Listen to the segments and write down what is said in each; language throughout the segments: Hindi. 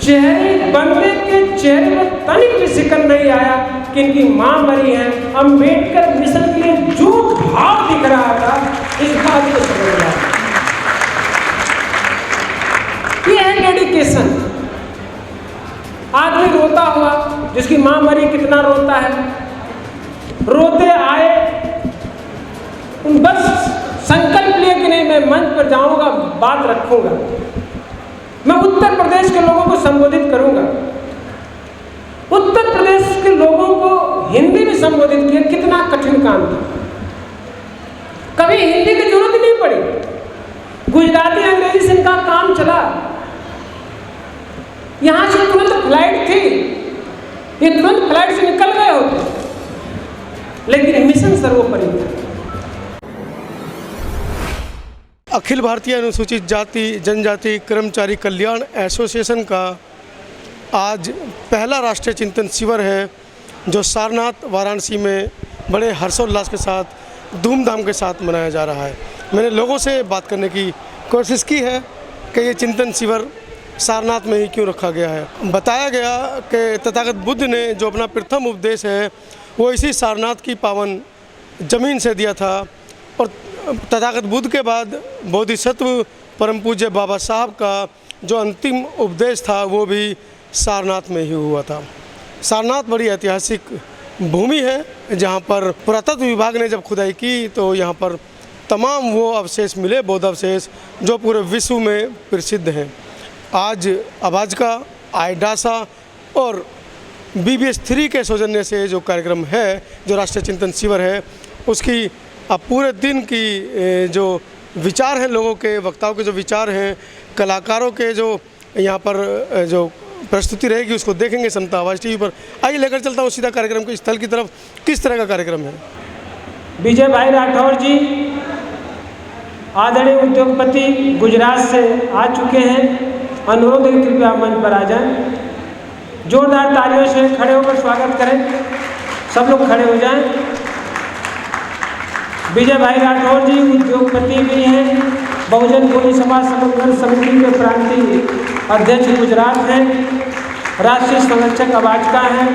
चेहरे बंदे के चेहरे में तनिक भी सिकन नहीं आया कि इनकी मां मरी है। अम्बेडकर मिशन के लिए जो भाव दिख रहा था, इस बात को समझ रहा है। ये है डेडिकेशन। आदमी रोता हुआ, जिसकी मां मरी कितना रोता है, रोते आए, बस संकल्प लिए कि नहीं मैं मंच पर जाऊंगा, बात रखूंगा, मैं उत्तर प्रदेश के लोगों को संबोधित करूंगा। उत्तर प्रदेश के लोगों को हिंदी में संबोधित किया, कितना कठिन काम था। कभी हिंदी की जरूरत ही नहीं पड़ी, गुजराती अंग्रेजी से इनका काम चला। यहां से तुरंत फ्लाइट थी, ये तुरंत फ्लाइट से निकल गए होते, लेकिन मिशन सर्वोपरि था। अखिल भारतीय अनुसूचित जाति जनजाति कर्मचारी कल्याण एसोसिएशन का आज पहला राष्ट्रीय चिंतन शिविर है, जो सारनाथ वाराणसी में बड़े हर्षोल्लास के साथ धूमधाम के साथ मनाया जा रहा है। मैंने लोगों से बात करने की कोशिश की है कि ये चिंतन शिविर सारनाथ में ही क्यों रखा गया है। बताया गया कि तथागत बुद्ध ने जो अपना प्रथम उपदेश है वो इसी सारनाथ की पावन ज़मीन से दिया था, और तथागत बुद्ध के बाद बोधिसत्व परम पूज्य बाबा साहब का जो अंतिम उपदेश था वो भी सारनाथ में ही हुआ था। सारनाथ बड़ी ऐतिहासिक भूमि है, जहाँ पर पुरातत्व विभाग ने जब खुदाई की तो यहाँ पर तमाम वो अवशेष मिले, बौद्ध अवशेष, जो पूरे विश्व में प्रसिद्ध हैं। आज अबाजका, आईडासा और BBS 3 के सौजन्य से जो कार्यक्रम है, जो राष्ट्रीय चिंतन शिविर है, उसकी अब पूरे दिन की जो विचार हैं, लोगों के वक्ताओं के जो विचार हैं, कलाकारों के जो यहाँ पर जो प्रस्तुति रहेगी उसको देखेंगे समता आवाज़ टीवी पर। आइए लेकर चलता हूँ सीधा कार्यक्रम के स्थल की तरफ। किस तरह का कार्यक्रम है? विजय भाई राठौर जी आदरणीय उद्योगपति गुजरात से आ चुके हैं। अनुरोध है कृपया मंच पर आ जाएं। जोरदार तालियों से खड़े होकर स्वागत करें। सब लोग खड़े हो जाएं। विजय भाई राठौर जी उद्योगपति भी हैं, बहुजन कोली समाज संघर्ष समिति के प्रांतीय अध्यक्ष गुजरात हैं, राष्ट्रीय संरक्षक अबाजका हैं।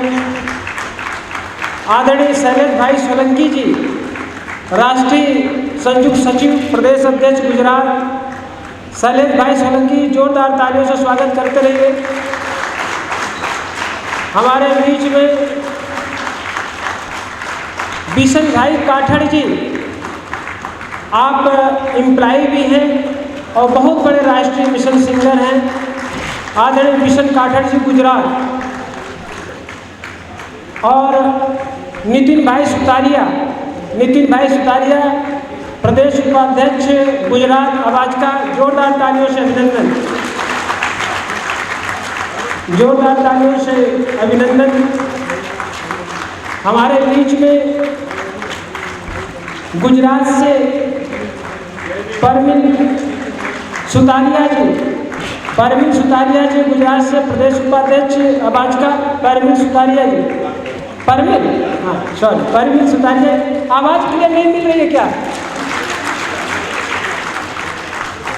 आदरणीय शैलेश भाई सोलंकी जी राष्ट्रीय संयुक्त सचिव प्रदेश अध्यक्ष गुजरात। शैलेश भाई सोलंकी जोरदार तालियों से स्वागत करते रहिए। हमारे बीच में बिशन भाई काठड़ जी, आप एम्प्लॉय भी हैं और बहुत बड़े राष्ट्रीय मिशन सिंगर हैं। आदरणीय बिशन काठड़ जी गुजरात। और नितिन भाई सुतारिया प्रदेश उपाध्यक्ष गुजरात अबाजका। जोरदार तालियों से अभिनंदन, जोरदार तालियों से अभिनंदन। हमारे बीच में गुजरात से परवीन सुतारिया जी गुजरात से प्रदेश उपाध्यक्ष अबाजका। परवीन सुतारिया जी, परवीन सुतारिया। आवाज़ क्लियर नहीं मिल रही है क्या?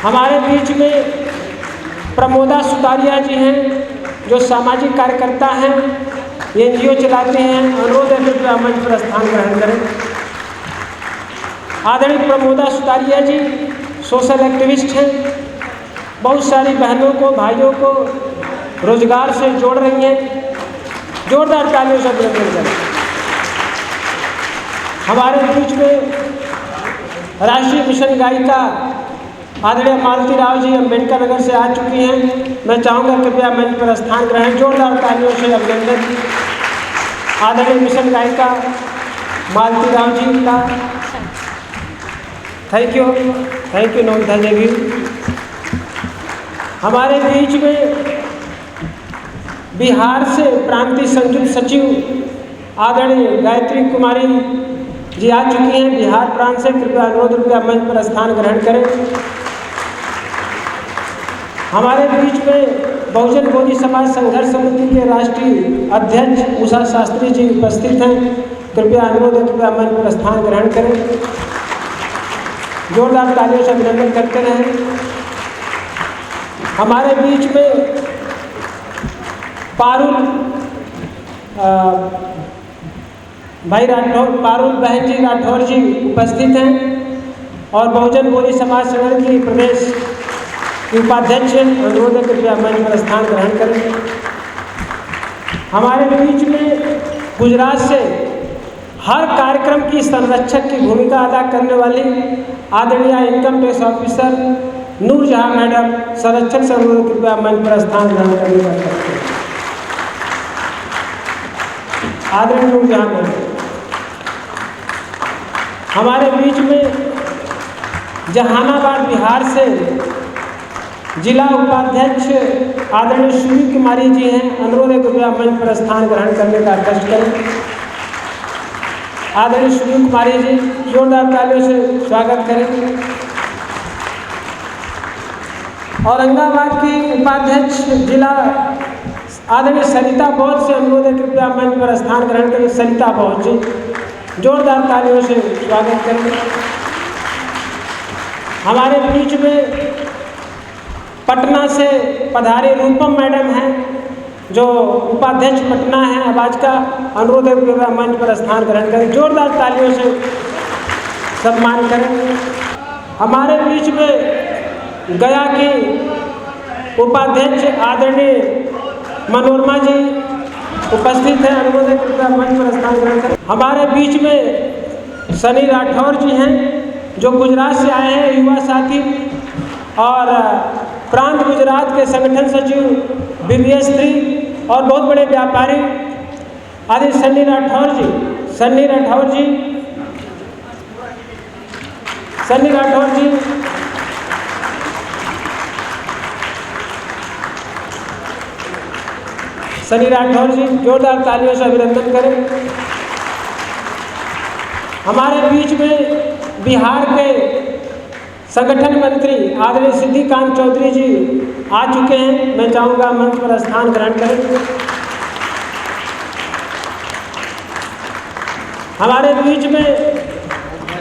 हमारे बीच में प्रमोदा सुतारिया जी हैं, जो सामाजिक कार्यकर्ता हैं, NGO चलाते हैं। अनुरोध है कृपया मंच पर स्थान ग्रहण करें। आदरणीय प्रमोदा सुतारिया जी सोशल एक्टिविस्ट हैं, बहुत सारी बहनों को भाइयों को रोजगार से जोड़ रही हैं। जोरदार तालियों से अभिनंदन करें। हमारे बीच में राष्ट्रीय मिशन गायिका आदरणीय मालती राव जी अम्बेडकर नगर से आ चुकी हैं। मैं चाहूँगा कृपया मंच पर स्थान ग्रहण। जोरदार तालियों से अभिनंदन आदरणीय मिशन गायिका मालती राव जी का। थैंक यू नमिता देवी। हमारे बीच में बिहार से प्रांतीय संयुक्त सचिव आदरणीय गायत्री कुमारी जी आ चुकी हैं बिहार प्रांत से। कृपया अनुरोध रुपया मंच पर स्थान ग्रहण करें। हमारे बीच में बहुजन बोधि समाज संघर्ष समिति के राष्ट्रीय अध्यक्ष उषा शास्त्री जी उपस्थित हैं। कृपया अनुरोध है कृपया मंच पर स्थान ग्रहण करें। जोरदार तालियों से अभिनंदन करते रहें। हमारे बीच में पारुल भाई राठौर, पारुल बहन जी राठौर जी उपस्थित हैं और बहुजन बोली समाज संगठन की प्रदेश की उपाध्यक्ष अनुरोध है कृपया मंच पर स्थान ग्रहण करें। हमारे बीच में गुजरात से हर कार्यक्रम की संरक्षक की भूमिका अदा करने वाली आदरणीय income tax officer Noorjahan madam संरक्षक से अनुरोध कृपया मंच पर स्थान ग्रहण करने का करते हैं। आदरणीय नूरजहां मैडम हमारे बीच में जहानाबाद बिहार से जिला उपाध्यक्ष आदरणीय सुनील कुमारी जी हैं, अनुरोध है कृपया मंच पर स्थान ग्रहण करने का कष्ट करें। आदरणीय सुनील कुमारी जी जोरदार तालियों से स्वागत करें। औरंगाबाद की उपाध्यक्ष जिला आदरणीय सरिता बौद्ध से अनुरोध है कृपया मंच पर स्थान ग्रहण करें। सरिता बौद्ध जी जोरदार तालियों से स्वागत करें। हमारे बीच में पटना से पधारे रूपम मैडम हैं जो उपाध्यक्ष पटना है आवाज का, अनुरोध है कृपया मंच पर स्थान ग्रहण करें। जोरदार तालियों से सम्मान करें। हमारे बीच में गया की उपाध्यक्ष आदरणीय मनोरमा जी उपस्थित हैं, अनुरोध है कृपया मंच पर स्थान ग्रहण करें। हमारे बीच में सनी राठौर जी हैं जो गुजरात से आए हैं, युवा साथी और प्रांत गुजरात के संगठन सचिव BBS3 और बहुत बड़े व्यापारी आदि सन्नी राठौर जी सन्नी राठौर जी जोरदार तालियों से अभिनंदन करें। हमारे बीच में बिहार के संगठन मंत्री आदरणीय सिद्धिकांत चौधरी जी आ चुके हैं, मैं चाहूँगा मंच पर स्थान ग्रहण करें। हमारे बीच में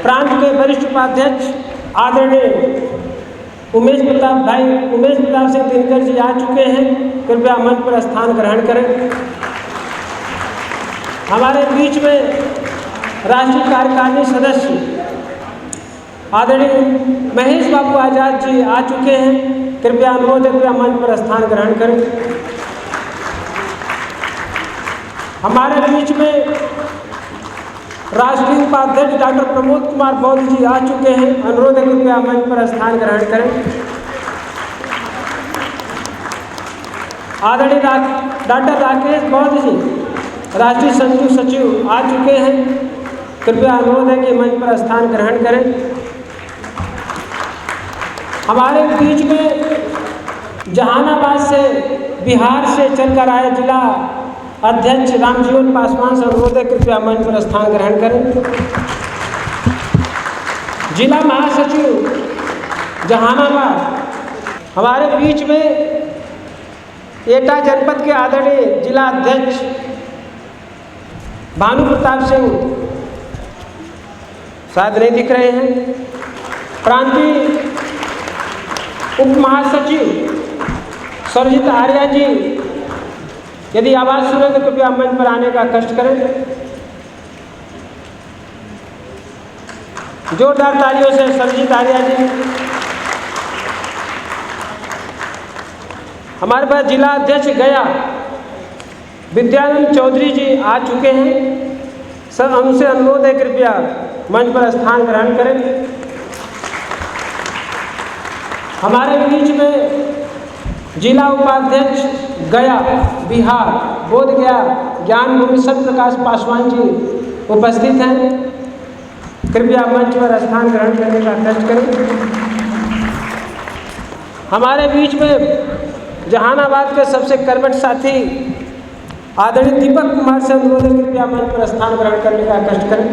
प्रांत के वरिष्ठ उपाध्यक्ष आदरणीय उमेश प्रताप सिंह दिनकर जी आ चुके हैं, कृपया मंच पर स्थान ग्रहण करें। हमारे बीच में राष्ट्रीय कार्यकारिणी सदस्य आदरणीय महेश बाबू आजाद जी आ चुके हैं, कृपया अनुरोध है कृपया मंच पर स्थान ग्रहण करें। हमारे बीच में राष्ट्रीय उपाध्यक्ष डॉक्टर प्रमोद कुमार बौद्ध जी आ चुके हैं, अनुरोध है कृपया मंच पर स्थान ग्रहण करें। आदरणीय डॉक्टर राकेश बौद्ध जी राष्ट्रीय संयुक्त सचिव आ चुके हैं, कृपया अनुरोध है कि मंच पर स्थान ग्रहण करें। हमारे बीच में जहानाबाद से बिहार से चलकर आए जिला अध्यक्ष रामजीवन पासवान से अनुरोध है कृपया मंच पर स्थान ग्रहण करें। जिला महासचिव जहानाबाद हमारे बीच में एटा जनपद के आदरणीय जिला अध्यक्ष भानु प्रताप सिंह शायद नहीं दिख रहे हैं। प्रांतीय उप महासचिव सरजीत आर्या जी यदि आवाज सुने तो कृपया मंच पर आने का कष्ट करें। जोरदार तालियों से सरजीत आर्या जी। हमारे पास जिला अध्यक्ष गया विद्यानंद चौधरी जी आ चुके हैं, सर उनसे अनुरोध है कृपया मंच पर स्थान ग्रहण करें। हमारे बीच में जिला उपाध्यक्ष गया बिहार बोध गया ज्ञान भूमि सत्य प्रकाश पासवान जी उपस्थित हैं, कृपया मंच पर स्थान ग्रहण करने का कष्ट करें। हमारे बीच में जहानाबाद के सबसे कर्मठ साथी आदरणीय दीपक कुमार से अनुरोध है कृपया मंच पर स्थान ग्रहण करने का कष्ट करें।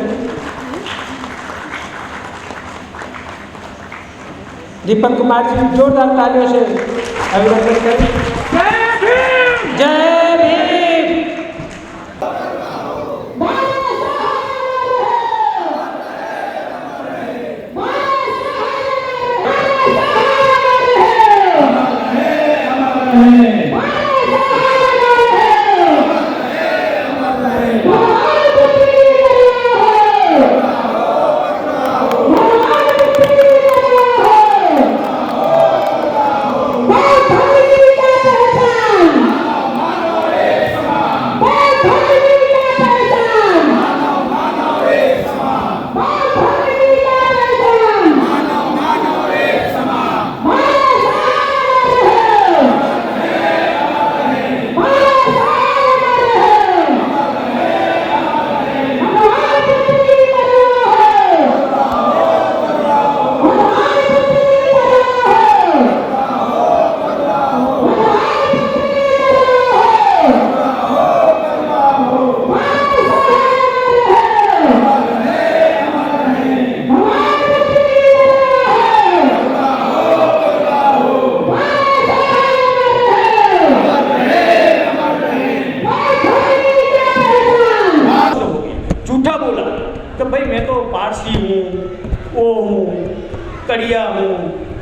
दीपक कुमार जी जोरदार तालियों से अभिनंदन करें। जय भीम। कड़िया हूँ,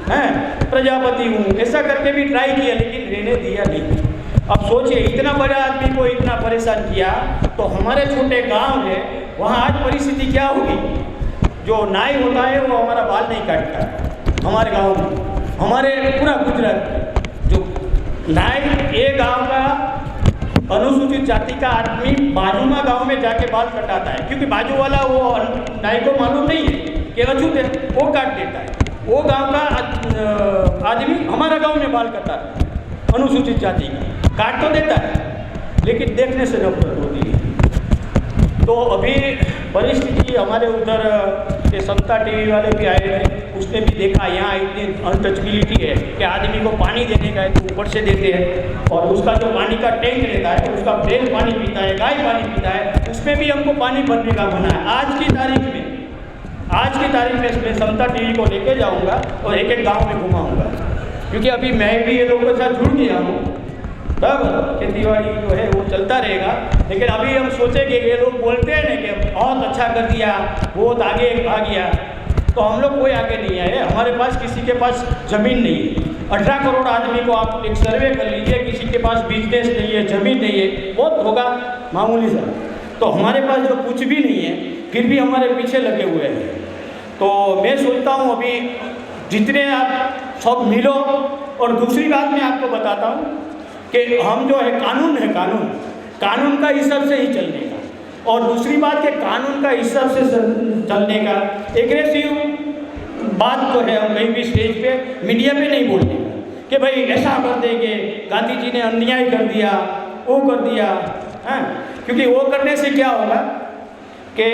हैं, प्रजापति हूँ, ऐसा करके भी ट्राई किया लेकिन रहने दिया नहीं। अब सोचिए इतना बड़ा आदमी को इतना परेशान किया, तो हमारे छोटे गांव है वहाँ आज परिस्थिति क्या होगी। जो नाई होता है वो हमारा बाल नहीं काटता है हमारे गांव में, हमारे पूरा गुजरात जो नाई ये गांव का अनुसूचित जाति का आदमी बाजू में गांव में जाके बाल कटाता है, क्योंकि बाजू वाला वो नाई को मालूम नहीं है कि अछूत है, वो काट देता है। वो गांव का आदमी हमारा गांव में बाल कटाता है, अनुसूचित जाति का काट तो देता है लेकिन देखने से नफरत होती है। तो अभी परिस्थिति हमारे उधर के समता टीवी वाले भी आए हैं, उसने भी देखा यहाँ इतनी अनटचबिलिटी है कि आदमी को पानी देने का है तो ऊपर से देते हैं, और उसका जो पानी का टैंक रहता है उसका बैल पानी पीता है, गाय पानी पीता है, उसमें भी हमको पानी भरने का मना है। आज की तारीख में मैं समता टीवी को लेके जाऊँगा और एक एक गाँव में घुमाऊँगा, क्योंकि अभी मैं भी ये लोगों के साथ जुड़ गया हूँ। तब खेतीबाड़ी जो है वो चलता रहेगा, लेकिन अभी हम सोचेंगे ये लोग बोलते हैं ना कि बहुत अच्छा कर दिया, बहुत आगे आ गया, तो हम लोग कोई आगे नहीं आए। हमारे पास किसी के पास ज़मीन नहीं है। 18 करोड़ आदमी को आप एक सर्वे कर लीजिए, किसी के पास बिजनेस नहीं है, ज़मीन नहीं है, बहुत होगा मामूली सा। तो हमारे पास जो कुछ भी नहीं है फिर भी हमारे पीछे लगे हुए हैं। तो मैं सोचता हूँ अभी जितने आप सब मिलो, और दूसरी बात मैं आपको बताता हूँ कि हम जो है कानून का हिसाब से ही चलने का, और दूसरी बात कि कानून का हिसाब से चलने का एग्रेसिव बात तो है हम कहीं भी स्टेज पे मीडिया पे नहीं बोलने का कि भाई ऐसा कर देंगे, गांधी जी ने अन्याय कर दिया, वो कर दिया, हैं, क्योंकि वो करने से क्या होगा कि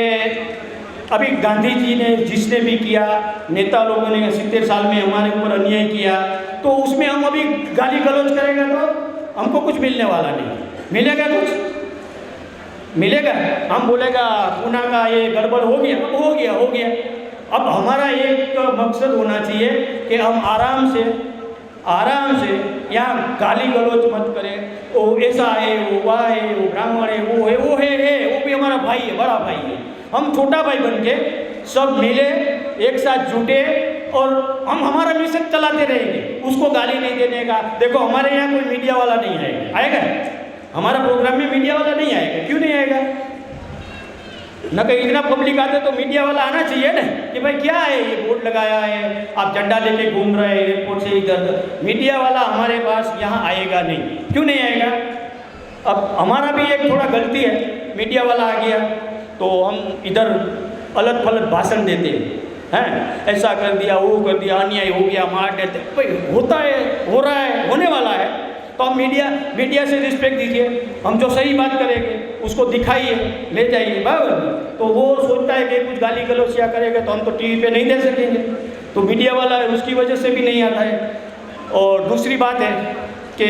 अभी गांधी जी ने जिसने भी किया, नेता लोगों ने 70 साल में हमारे ऊपर अन्याय किया, तो उसमें हम अभी गाली गलौज करेंगे तो हमको कुछ मिलने वाला नहीं। मिलेगा कुछ मिलेगा, हम बोलेगा पूना का ये गड़बड़ हो गया। अब हमारा एक मकसद होना चाहिए कि हम आराम से यहाँ गाली गलौज मत करें, वो ऐसा है, वो वह है, वो ब्राह्मण है, वो भी हमारा भाई है, बड़ा भाई है। हम छोटा भाई बन के सब मिले, एक साथ जुटे और हम हमारा मिशन चलाते रहेंगे, उसको गाली नहीं देने का। देखो हमारे यहाँ कोई मीडिया वाला नहीं आएगा, हमारा प्रोग्राम में मीडिया वाला नहीं आएगा। क्यों नहीं आएगा? न कहीं इतना पब्लिक आते तो मीडिया वाला आना चाहिए ना कि भाई क्या है ये बोर्ड लगाया है, आप झंडा लेके घूम रहे हैं एयरपोर्ट से इधर। मीडिया वाला हमारे पास यहाँ आएगा नहीं। क्यों नहीं आएगा? अब हमारा भी एक थोड़ा गलती है, मीडिया वाला आ गया तो हम इधर अलग थलग भाषण देते हैं, ऐसा कर दिया, वो कर दिया, अन्याय हो गया, मार देते। भाई होता है, हो रहा है, होने वाला है, तो हम मीडिया से रिस्पेक्ट दीजिए। हम जो सही बात करेंगे उसको दिखाइए, ले जाइए बराबर। तो वो सोचता है कि कुछ गाली गलौजियाँ करेगा तो हम तो टीवी पे नहीं दे सकेंगे, तो मीडिया वाला है उसकी वजह से भी नहीं आता है। और दूसरी बात है कि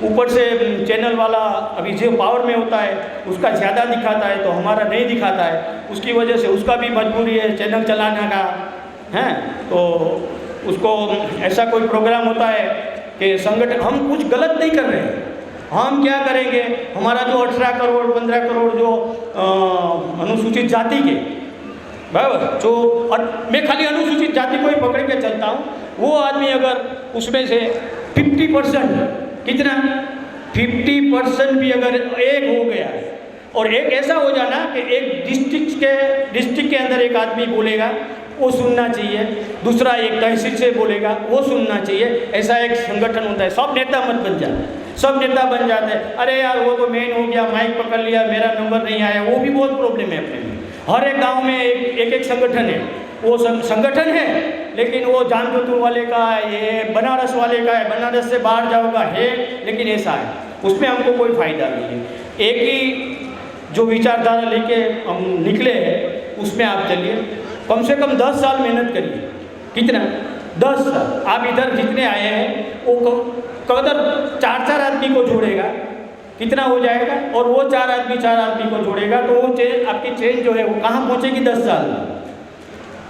ऊपर से चैनल वाला अभी जो पावर में होता है उसका ज़्यादा दिखाता है तो हमारा नहीं दिखाता है, उसकी वजह से उसका भी मजबूरी है चैनल चलाने का, हैं। तो उसको ऐसा कोई प्रोग्राम होता है कि संगठन, हम कुछ गलत नहीं कर रहे हैं, हम क्या करेंगे, हमारा जो 18 करोड़ 15 करोड़ जो अनुसूचित जाति के बराबर, जो मैं खाली अनुसूचित जाति को ही पकड़ के चलता हूँ, वो आदमी अगर उसमें से 50% कितना 50% भी अगर एक हो गया है, और एक ऐसा हो जाना कि एक डिस्ट्रिक्ट के अंदर एक आदमी बोलेगा वो सुनना चाहिए, दूसरा एक तहसील से बोलेगा वो सुनना चाहिए, ऐसा एक संगठन होता है। सब नेता मत बन जाते, सब नेता बन जाते हैं, अरे यार वो तो मेन हो गया, माइक पकड़ लिया, मेरा नंबर नहीं आया, वो भी बहुत प्रॉब्लम है अपने में। हर एक गांव में एक संगठन है, वो संगठन है लेकिन वो जानपुर वाले का है, ये बनारस वाले का है, बनारस से बाहर जाओगा है, लेकिन ऐसा है, उसमें हमको कोई फ़ायदा नहीं है। एक ही जो विचारधारा लेके हम निकले हैं उसमें आप चलिए, कम से कम 10 साल मेहनत करिए। कितना? 10 साल। आप इधर जितने आए हैं वो कदर 4 आदमी को जोड़ेगा, कितना हो जाएगा, और वो 4 आदमी को जोड़ेगा तो वो आपकी ट्रेन जो है वो कहाँ पहुँचेगी 10 साल में।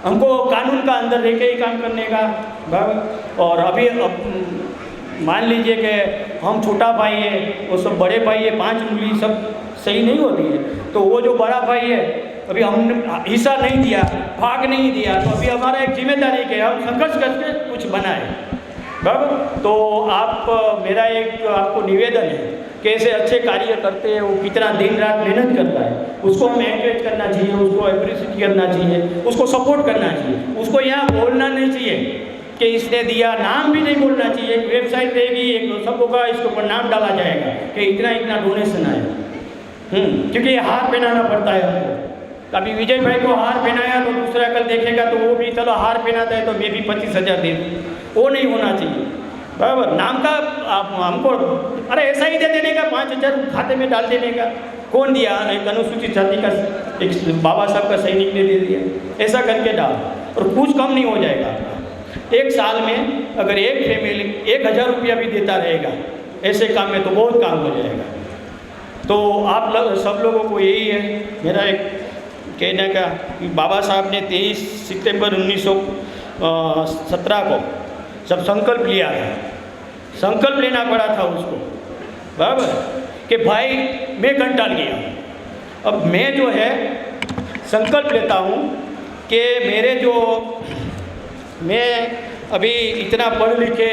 हमको कानून का अंदर रह के ही काम करने का। और अभी मान लीजिए कि हम छोटा भाई है, वो सब बड़े भाई है, 5 उंगली सब सही नहीं होती है, तो वो जो बड़ा भाई है अभी हमने हिस्सा नहीं दिया, भाग नहीं दिया, तो अभी हमारा एक जिम्मेदारी है हम संघर्ष करके कुछ बनाए। बराबर। तो आप मेरा एक आपको निवेदन है कि ऐसे अच्छे कार्य करते हैं, वो कितना दिन रात मेहनत करता है, उसको हमें एनकरेज करना चाहिए, उसको अप्रिशिएट करना चाहिए, उसको सपोर्ट करना चाहिए। उसको यहाँ बोलना नहीं चाहिए कि इसने दिया, नाम भी नहीं बोलना चाहिए। एक वेबसाइट रहेगी, एक सब होगा, इसके ऊपर नाम डाला जाएगा कि इतना इतना डोनेशन आया। क्योंकि ये हार पहनाना पड़ता है हमको। अभी विजय भाई को हार पहनाया तो दूसरा कल देखेगा तो वो भी चलो हार पहनाता है तो मैं भी 25,000 दे दूँ, वो नहीं होना चाहिए। बराबर। नाम का हमको अरे ऐसा ही दे देने का, 5,000 खाते में डाल देने का। कौन दिया? एक अनुसूचित जाति का एक बाबा साहब का सैनिक ने दे दिया। ऐसा करके डाल और कुछ कम नहीं हो जाएगा। एक साल में अगर एक फैमिली 1,000 रुपया भी देता रहेगा ऐसे काम में तो बहुत काम हो जाएगा। तो आप सब लोगों को यही है मेरा एक कहने का कि बाबा साहब ने 23 सितंबर 1917 को जब संकल्प लिया था, संकल्प लेना पड़ा था उसको, बराबर, कि भाई मैं कंटाल गया, अब मैं जो है संकल्प लेता हूँ कि मेरे जो मैं अभी इतना पढ़ लिख के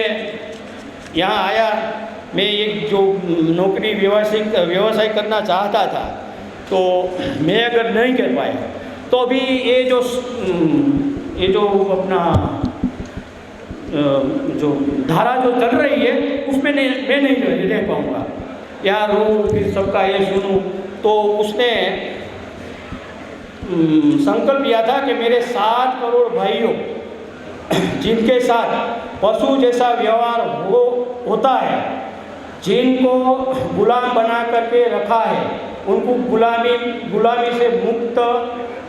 यहाँ आया, मैं एक जो नौकरी व्यवसाय करना चाहता था तो मैं अगर नहीं कर पाया तो अभी ये जो अपना जो धारा जो चल रही है उसमें मैं नहीं रह पाऊँगा। यार वो फिर सबका ये सुनूँ, तो उसने संकल्प लिया था कि मेरे 7 करोड़ भाइयों जिनके साथ पशु जैसा व्यवहार होता है, जिनको गुलाम बना करके रखा है, उनको गुलामी से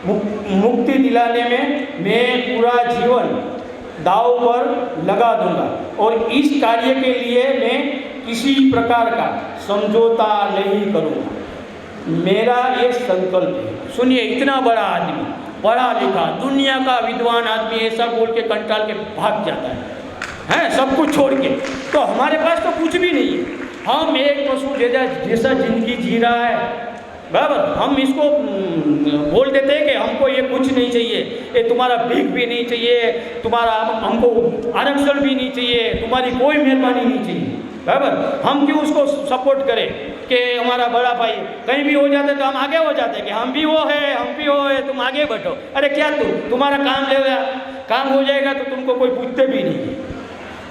मुक्ति दिलाने में मैं पूरा जीवन दांव पर लगा दूंगा और इस कार्य के लिए मैं किसी प्रकार का समझौता नहीं करूंगा। मेरा ये संकल्प है। सुनिए, इतना बड़ा आदमी, पढ़ा लिखा, दुनिया का विद्वान आदमी ऐसा बोल के कंटाल के भाग जाता है सब कुछ छोड़ के। तो हमारे पास तो कुछ भी नहीं है, हम एक पशु जैसा जिंदगी जी रहा है, बराबर। हम इसको बोल देते हैं कि हमको ये कुछ नहीं चाहिए, ये तुम्हारा भीख भी नहीं चाहिए, तुम्हारा हमको आरक्षण भी नहीं चाहिए, तुम्हारी कोई मेहरबानी नहीं चाहिए, बराबर। हम क्यों उसको सपोर्ट करें कि हमारा बड़ा भाई कहीं भी हो जाते तो हम आगे हो जाते कि हम भी वो है तुम आगे बढ़ो। अरे क्या तुम्हारा काम ले गया, काम हो जाएगा तो तुमको कोई पूछते भी नहीं।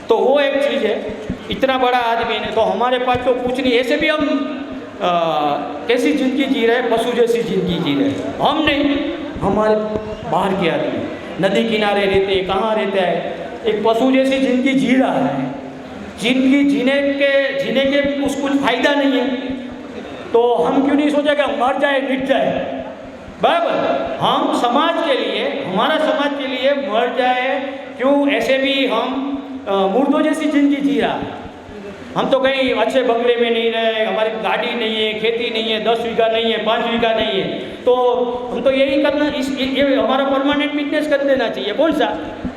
तो वो एक चीज़ है, इतना बड़ा आदमी ने, तो हमारे पास तो कुछ नहीं। ऐसे भी हम कैसी ज़िंदगी जी रहे, पशु जैसी ज़िंदगी जी रहे। हम नहीं, हमारे बाहर के आदमी नदी किनारे रहते, कहाँ रहता है, एक पशु जैसी ज़िंदगी जी रहा है। ज़िंदगी जीने के कुछ फ़ायदा नहीं है, तो हम क्यों नहीं सोचा कि मर जाए, मिट जाए, बराबर। हम समाज के लिए, हमारा समाज के लिए मर जाए क्यों? ऐसे भी हम मुर्दों जैसी ज़िंदगी जी रहा है। हम तो कहीं अच्छे बंगले में नहीं रहे, हमारी गाड़ी नहीं है, खेती नहीं है, 10 बीघा नहीं है, 5 बीघा नहीं है, तो हम तो यही करना, ये हमारा परमानेंट बिजनेस कर देना चाहिए। कौन सा?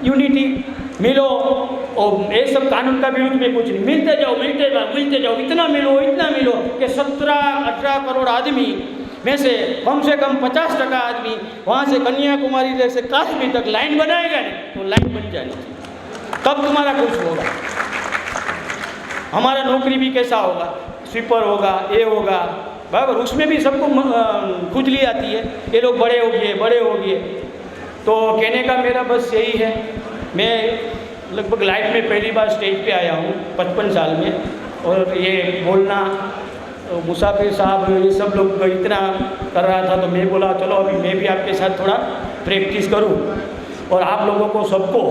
यूनिटी मिलो, और ये सब कानून का विरुद्ध में कुछ नहीं, मिलते जाओ, इतना मिलो कि 17-18 करोड़ आदमी में से कम 50% आदमी वहाँ से कन्याकुमारी से काश्मीर तक लाइन बनाएगा नहीं, तो लाइन बन जानी चाहिए, तब तुम्हारा कुछ होगा। हमारा नौकरी भी कैसा होगा, स्वीपर होगा, ये होगा, बराबर। उसमें भी सबको खुजली आती है, ये लोग बड़े हो गए। तो कहने का मेरा बस यही है, मैं लगभग लाइफ में पहली बार स्टेज पे आया हूँ 55 साल में, और ये बोलना मुसाफिर साहब ये सब लोग इतना कर रहा था, तो मैं बोला चलो अभी मैं भी आपके साथ थोड़ा प्रैक्टिस करूँ, और आप लोगों को सबको,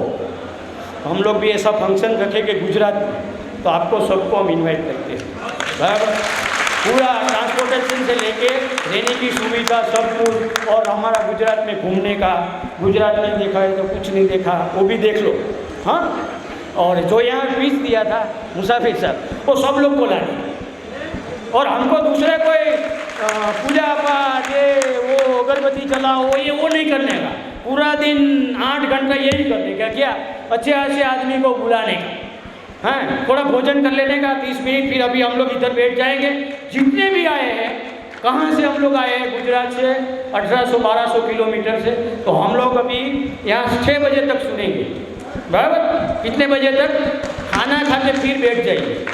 हम लोग भी ऐसा फंक्शन रखेंगे गुजरात में, तो आपको सबको हम इनवाइट करते हैं, बराबर। पूरा ट्रांसपोर्टेशन से लेके रहने की सुविधा सब कुछ, और हमारा गुजरात में घूमने का, गुजरात में देखा है तो कुछ नहीं देखा वो भी देख लो, हाँ। और जो यहाँ फीस दिया था मुसाफिर साहब, वो सब लोग को लाने, और हमको दूसरे कोई पूजा पाठ ये वो अगरबत्ती जलाओ वो नहीं करने का, पूरा दिन 8 घंटा यही करने का, क्या अच्छे आदमी को बुलाने का, हाँ, थोड़ा भोजन कर लेने का 30 मिनट, फिर अभी हम लोग इधर बैठ जाएंगे। जितने भी आए हैं कहाँ से हम लोग आए हैं? गुजरात से 1800-1200 किलोमीटर से। तो हम लोग अभी यहाँ 6 बजे तक सुनेंगे, बराबर? कितने बजे तक? खाना खा के फिर बैठ जाइए।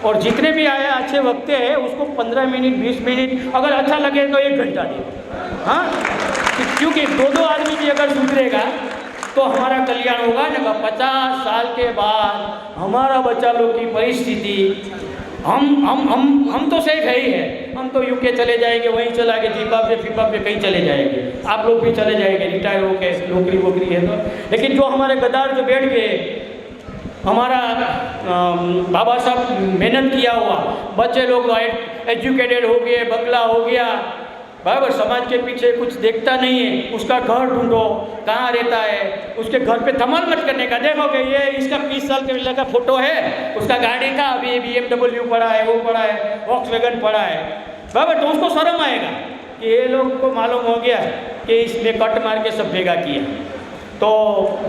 और जितने भी आए अच्छे वक्ते हैं उसको 15 मिनट 20 मिनट, अगर अच्छा लगे तो 1 घंटा दे। हाँ, क्योंकि 2-2 आदमी भी अगर सुधरेगा तो हमारा कल्याण होगा ना। 50 साल के बाद हमारा बच्चा लोग की परिस्थिति, हम तो सेफ है ही है। हम तो यूके चले जाएंगे, वहीं चला के जिम्बाब्वे फिम्बाब्वे कहीं चले जाएंगे। आप लोग भी चले जाएंगे रिटायर होके, नौकरी वोकरी है तो। लेकिन जो हमारे गद्दार जो बैठ गए, हमारा बाबा साहब मेहनत किया हुआ, बच्चे लोग एजुकेटेड हो गए, बंगला हो गया, बराबर? समाज के पीछे कुछ देखता नहीं है, उसका घर ढूंढो कहाँ रहता है, उसके घर पे धमाल मत करने का। देखोगे ये इसका 20 साल के पहले का फोटो है, उसका गाड़ी का अभी BMW पड़ा है, वो पड़ा है, वॉक्सवैगन पड़ा है, बराबर? तो उसको शर्म आएगा कि ये लोग को मालूम हो गया कि इसने कट मार के सब भेगा किया। तो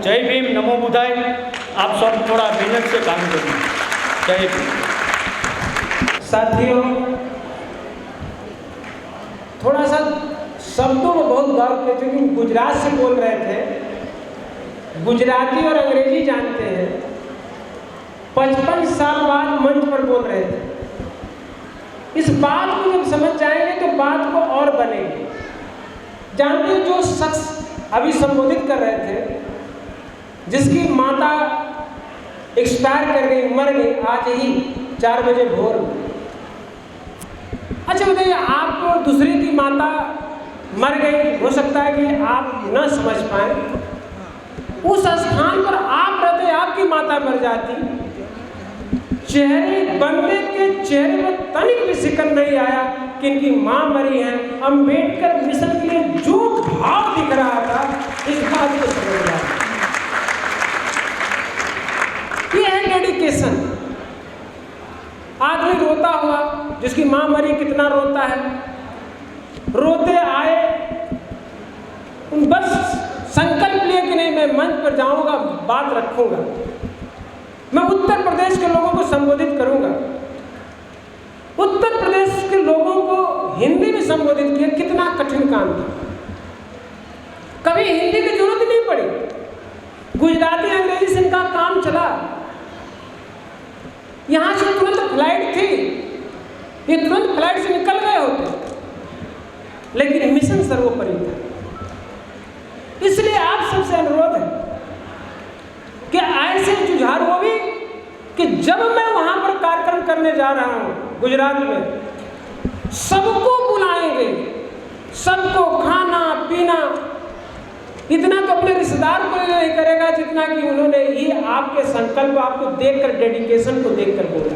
जय भीम, नमो बुद्धाय। आप सब थोड़ा मेहनत से काम करिए। जय भीम। साथियों, थोड़ा सा शब्दों में बहुत गौर करें, क्योंकि गुजरात से बोल रहे थे, गुजराती और अंग्रेजी जानते हैं। 55 साल बाद मंच पर बोल रहे थे। इस बात को जब समझ जाएंगे तो बात को और बनेगी। जानते हैं, जो शख्स अभी संबोधित कर रहे थे, जिसकी माता एक्सपायर कर गई, मर गई आज ही 4 बजे भोर में। अच्छा बताइए, आपको दूसरे की माता मर गई, हो सकता है कि आप न समझ पाए, उस स्थान पर आप रहते, आपकी माता मर जाती, चेहरे बंदे के चेहरे पर तनिक भी सिकन नहीं आया कि इनकी माँ मरी है। अम्बेडकर मिशन के लिए जो भाव दिख रहा था, इस बात को समझ गया। ये है डेडिकेशन। आदमी रोता हुआ, जिसकी माँ मरी, कितना रोता है, रोते आए, बस संकल्प लिए कि नहीं मैं मंच पर जाऊंगा, बात रखूंगा, मैं उत्तर प्रदेश के लोगों को संबोधित करूंगा। उत्तर प्रदेश के लोगों को हिंदी में संबोधित किया, कितना कठिन काम था। कभी हिंदी की जरूरत ही नहीं पड़ी, गुजराती अंग्रेजी से इनका काम चला। यहां से तुरंत फ्लाइट थी, ये तुरंत फ्लाइट से निकल गए होते, लेकिन मिशन सर्वोपरि था। इसलिए आप सबसे अनुरोध है कि ऐसे जुझार हो भी कि जब मैं वहां पर कार्यक्रम करने जा रहा हूं गुजरात में, सबको बुलाएंगे, सबको खाना पीना, इतना तो अपने रिश्तेदार को नहीं करेगा जितना कि उन्होंने ये आपके संकल्प, आपको देखकर, डेडिकेशन को देखकर बोला।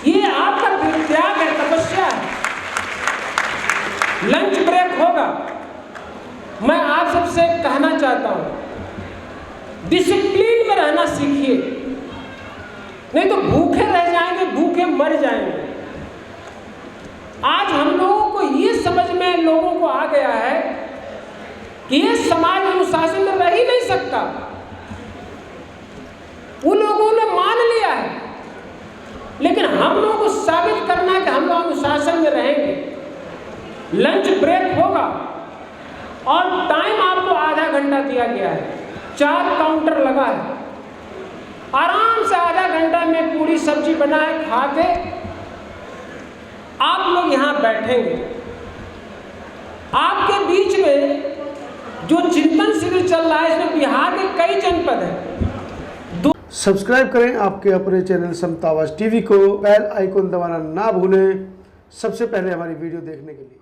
ये आपका त्याग है, तपस्या है। लंच ब्रेक होगा, मैं आप सबसे कहना चाहता हूं, डिसिप्लिन में रहना सीखिए, नहीं तो भूखे रह जाएंगे, भूखे मर जाएंगे। आज हम लोगों को ये समझ में लोगों को आ गया है कि ये समाज अनुशासन में रह ही नहीं सकता। वो लोगों ने मान लिया है, लेकिन हम लोगों को साबित करना है कि हम लोग अनुशासन में रहेंगे। लंच ब्रेक होगा और टाइम आपको आधा घंटा दिया गया है, 4 काउंटर लगा है, आराम से आधा घंटा में पूरी सब्जी बना है, खा के आप लोग यहाँ बैठेंगे। आपके बीच में जो चिंतन शिविर चल रहा है, इसमें बिहार के कई जनपद हैं। सब्सक्राइब करें आपके अपने चैनल समता आवाज़ टीवी को, बेल आइकन दबाना ना भूलें सबसे पहले हमारी वीडियो देखने के लिए।